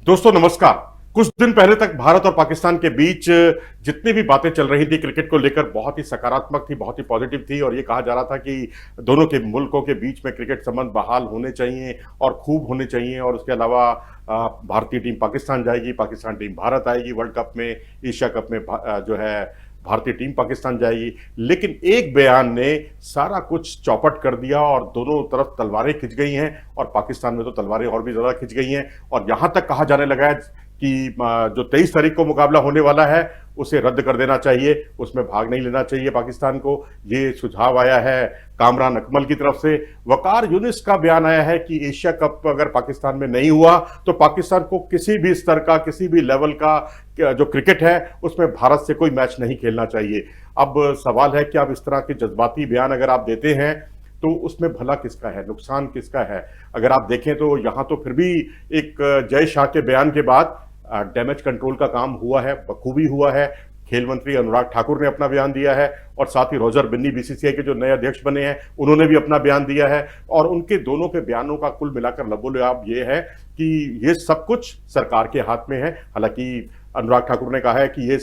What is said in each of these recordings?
दोस्तों नमस्कार। कुछ दिन पहले तक भारत और पाकिस्तान के बीच जितनी भी बातें चल रही थी क्रिकेट को लेकर बहुत ही सकारात्मक थी, बहुत ही पॉजिटिव थी और ये कहा जा रहा था कि दोनों के मुल्कों के बीच में क्रिकेट संबंध बहाल होने चाहिए और खूब होने चाहिए। और उसके अलावा भारतीय टीम पाकिस्तान जाएगी, पाकिस्तान टीम भारत आएगी वर्ल्ड कप में, एशिया कप में जो है भारतीय टीम पाकिस्तान जाएगी। लेकिन एक बयान ने सारा कुछ चौपट कर दिया और दोनों तरफ तलवारें खिंच गई हैं और पाकिस्तान में तो तलवारें और भी ज्यादा खिंच गई हैं और यहां तक कहा जाने लगा है कि जो 23 तारीख को मुकाबला होने वाला है उसे रद्द कर देना चाहिए, उसमें भाग नहीं लेना चाहिए पाकिस्तान को। ये सुझाव आया है कामरान अकमल की तरफ से। वकार यूनिस का बयान आया है कि एशिया कप अगर पाकिस्तान में नहीं हुआ तो पाकिस्तान को किसी भी स्तर का, किसी भी लेवल का जो क्रिकेट है उसमें भारत से कोई मैच नहीं खेलना चाहिए। अब सवाल है कि आप इस तरह के जज्बाती बयान अगर आप देते हैं तो उसमें भला किसका है, नुकसान किसका है? अगर आप देखें तो यहां तो फिर भी एक जय शाह के बयान के बाद डैमेज कंट्रोल का काम हुआ है, बखूबी हुआ है। खेल मंत्री अनुराग ठाकुर ने अपना बयान दिया है और साथ ही रोजर बिन्नी बीसीसीआई के जो नए अध्यक्ष बने हैं उन्होंने भी अपना बयान दिया है। और उनके दोनों के बयानों का कुल मिलाकर लबोलुआब ये है कि ये सब कुछ सरकार के हाथ में है। हालांकि अनुराग ठाकुर ने कहा है कि ये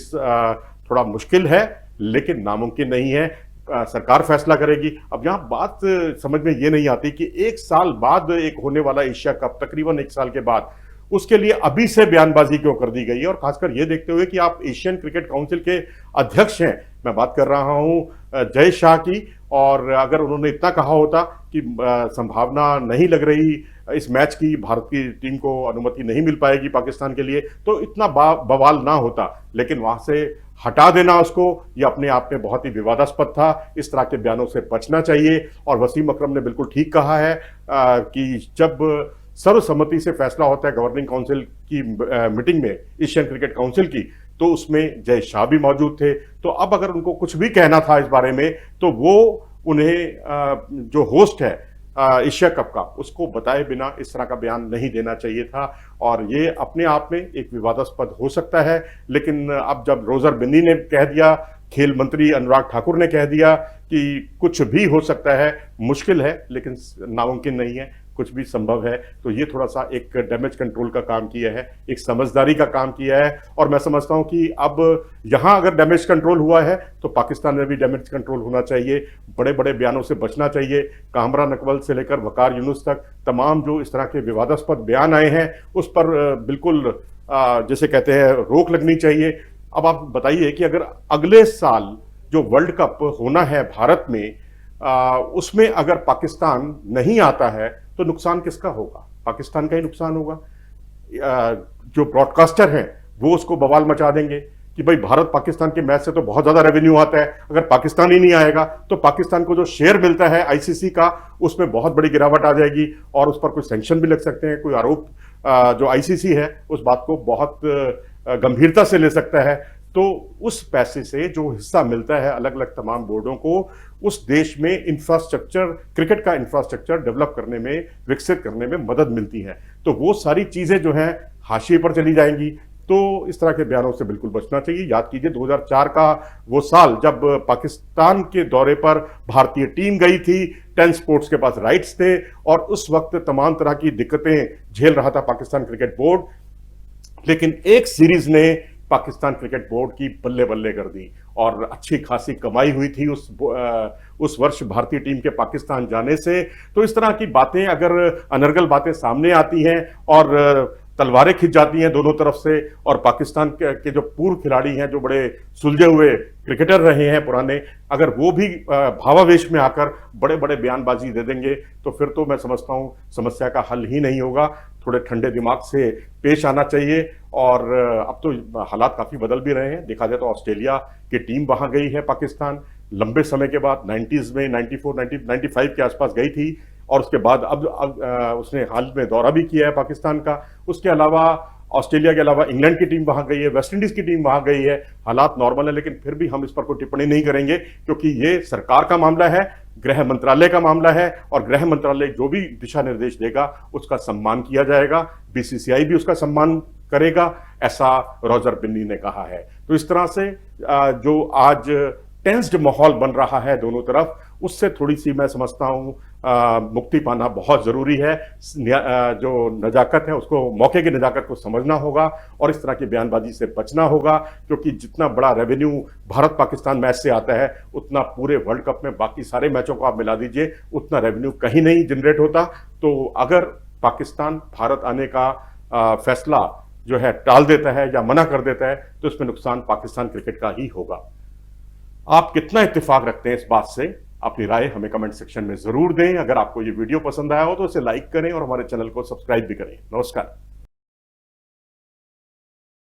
थोड़ा मुश्किल है लेकिन नामुमकिन नहीं है, सरकार फैसला करेगी। अब यहां बात समझ में ये नहीं आती कि एक साल बाद एक होने वाला एशिया कप, तकरीबन एक साल के बाद, उसके लिए अभी से बयानबाजी क्यों कर दी गई है? और खासकर ये देखते हुए कि आप एशियन क्रिकेट काउंसिल के अध्यक्ष हैं, मैं बात कर रहा हूं जय शाह की, और अगर उन्होंने इतना कहा होता कि संभावना नहीं लग रही इस मैच की, भारत की टीम को अनुमति नहीं मिल पाएगी पाकिस्तान के लिए, तो इतना बवाल ना होता। लेकिन वहां से हटा देना उसको, यह अपने आप में बहुत ही विवादास्पद था। इस तरह के बयानों से बचना चाहिए। और वसीम अकरम ने बिल्कुल ठीक कहा है कि जब सर्वसम्मति से फैसला होता है गवर्निंग काउंसिल की मीटिंग में, एशियन क्रिकेट काउंसिल की, तो उसमें जय शाह भी मौजूद थे। तो अब अगर उनको कुछ भी कहना था इस बारे में तो वो उन्हें जो होस्ट है एशिया कप का, उसको बताए बिना इस तरह का बयान नहीं देना चाहिए था। और ये अपने आप में एक विवादास्पद हो सकता है। लेकिन अब जब रोजर बिन्नी ने कह दिया, खेल मंत्री अनुराग ठाकुर ने कह दिया कि कुछ भी हो सकता है, मुश्किल है लेकिन नामुमकिन नहीं है, कुछ भी संभव है, तो ये थोड़ा सा एक डैमेज कंट्रोल का काम किया है, एक समझदारी का काम किया है। और मैं समझता हूं कि अब यहां अगर डैमेज कंट्रोल हुआ है तो पाकिस्तान में भी डैमेज कंट्रोल होना चाहिए। बड़े बड़े बयानों से बचना चाहिए। कामरान अकमल से लेकर वकार यूनुस तक तमाम जो इस तरह के विवादास्पद बयान आए हैं उस पर बिल्कुल जैसे कहते हैं रोक लगनी चाहिए। अब आप बताइए कि अगर अगले साल जो वर्ल्ड कप होना है भारत में, उसमें अगर पाकिस्तान नहीं आता है तो नुकसान किसका होगा? पाकिस्तान का ही नुकसान होगा। जो ब्रॉडकास्टर हैं वो उसको बवाल मचा देंगे कि भाई भारत पाकिस्तान के मैच से तो बहुत ज्यादा रेवेन्यू आता है, अगर पाकिस्तान ही नहीं आएगा तो पाकिस्तान को जो शेयर मिलता है आईसीसी का उसमें बहुत बड़ी गिरावट आ जाएगी और उस पर कुछ सैंक्शन भी लग सकते हैं। कोई आरोप जो आईसीसी है उस बात को बहुत गंभीरता से ले सकता है। तो उस पैसे से जो हिस्सा मिलता है अलग अलग तमाम बोर्डों को, उस देश में इंफ्रास्ट्रक्चर, क्रिकेट का इंफ्रास्ट्रक्चर डेवलप करने में, विकसित करने में मदद मिलती है। तो वो सारी चीजें जो हैं हाशिए पर चली जाएंगी। तो इस तरह के बयानों से बिल्कुल बचना चाहिए। याद कीजिए 2004 का वो साल जब पाकिस्तान के दौरे पर भारतीय टीम गई थी, 10 स्पोर्ट्स के पास राइट्स थे और उस वक्त तमाम तरह की दिक्कतें झेल रहा था पाकिस्तान क्रिकेट बोर्ड। लेकिन एक सीरीज ने पाकिस्तान क्रिकेट बोर्ड की बल्ले बल्ले कर दी और अच्छी खासी कमाई हुई थी उस वर्ष भारतीय टीम के पाकिस्तान जाने से। तो इस तरह की बातें, अगर अनर्गल बातें सामने आती हैं और तलवारें खिंच जाती हैं दोनों तरफ से, और पाकिस्तान के जो पूर्व खिलाड़ी हैं, जो बड़े सुलझे हुए क्रिकेटर रहे हैं पुराने, अगर वो भी भावावेश में आकर बड़े बड़े बयानबाजी दे देंगे तो फिर तो मैं समझता हूं समस्या का हल ही नहीं होगा। थोड़े ठंडे दिमाग से पेश आना चाहिए। और अब तो हालात काफी बदल भी रहे हैं। देखा जाए तो ऑस्ट्रेलिया की टीम वहां गई है पाकिस्तान लंबे समय के बाद, 90s में 94, 95 के आसपास गई थी और उसके बाद अब उसने हाल में दौरा भी किया है पाकिस्तान का। उसके अलावा ऑस्ट्रेलिया के अलावा इंग्लैंड की टीम वहां गई है, वेस्ट इंडीज की टीम वहां गई है। हालात नॉर्मल है लेकिन फिर भी हम इस पर कोई टिप्पणी नहीं करेंगे क्योंकि ये सरकार का मामला है, गृह मंत्रालय का मामला है और गृह मंत्रालय जो भी दिशा निर्देश देगा उसका सम्मान किया जाएगा। बीसीसीआई भी उसका सम्मान करेगा, ऐसा रोजर बिन्नी ने कहा है। तो इस तरह से जो आज टेंस्ड माहौल बन रहा है दोनों तरफ, उससे थोड़ी सी मैं समझता हूं मुक्ति पाना बहुत जरूरी है। जो नजाकत है उसको, मौके की नजाकत को समझना होगा और इस तरह की बयानबाजी से बचना होगा, क्योंकि जितना बड़ा रेवेन्यू भारत पाकिस्तान मैच से आता है उतना पूरे वर्ल्ड कप में बाकी सारे मैचों को आप मिला दीजिए, उतना रेवेन्यू कहीं नहीं जनरेट होता। तो अगर पाकिस्तान भारत आने का फैसला जो है टाल देता है या मना कर देता है तो इसमें नुकसान पाकिस्तान क्रिकेट का ही होगा। आप कितना इत्तेफाक रखते हैं इस बात से? अपनी राय हमें कमेंट सेक्शन में जरूर दें। अगर आपको ये वीडियो पसंद आया हो तो इसे लाइक करें और हमारे चैनल को सब्सक्राइब भी करें। नमस्कार।